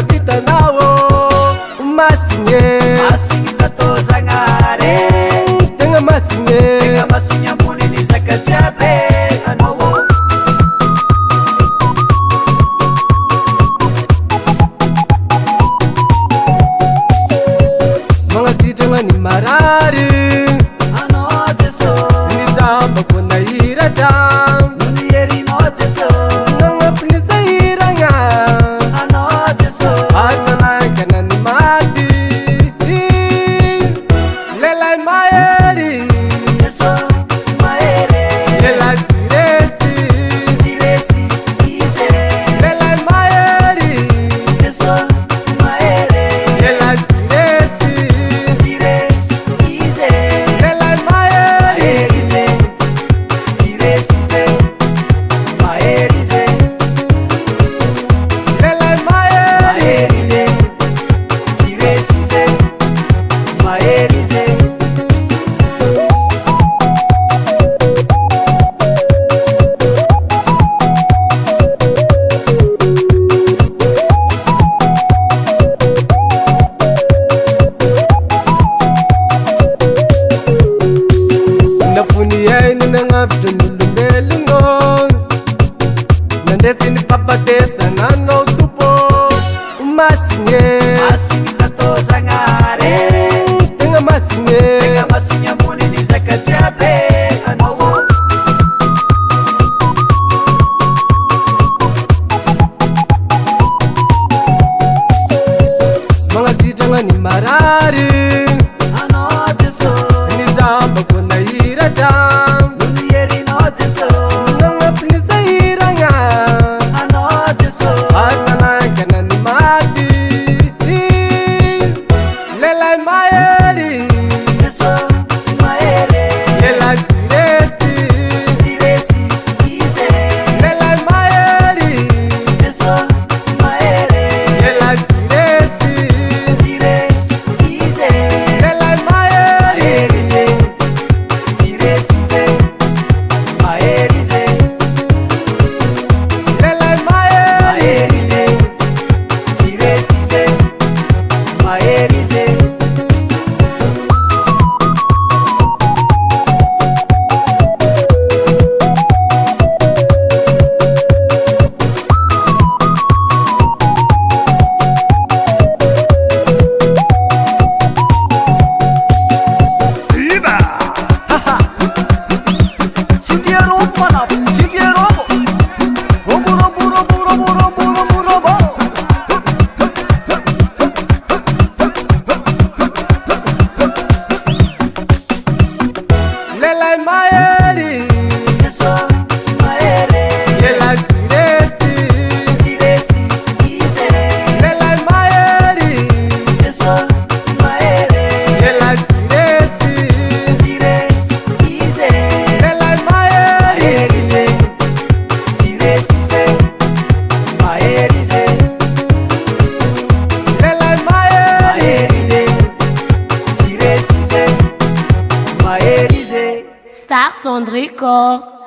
Titanawo Masinye Masinye katozangare Tenga masinye muni ni zakajabe anowo Mga sitanga ni marari Anoteso Nizamba kuna iradam Nunieri noteso Nanga pinisa iranga Anoteso Atanaka na ni mati Lela maeri Teso maere Lela sireti Siresi ize Lela maeri Teso maere Lela sireti Siresi ize Lela maeri Maerize Siresi ize Maerize Lela maeri Maerize Siresi ize Maerize Napuni yaini nangaftu nulundelungo Nandeti ni papatesa nano tupo Umasinye Masinye katozangare Tenga masinye Masinye muni ni zakajabe anowo Mga sitanga ni marari Anoteso Nizamba kuna iradam Nunieri noteso Nanga pinisa iranga Anoteso Atanaka na ni mati Lela maeri Teso maere Lela sireti Siresi ize Lela maeri Teso maere Lela sireti Siresi ize Lela maeri Maerize Siresi ize Maerize Lela maeri Maerize Siresi ize Maerize Lela maeri Teso maere Lela sireti Siresi ize Lela maeri Teso maere Lela sireti Siresi ize Lela maeri Maerize Siresi ize Maerize Lela maeri Maerize Siresi ize Maerize Star Sound Record.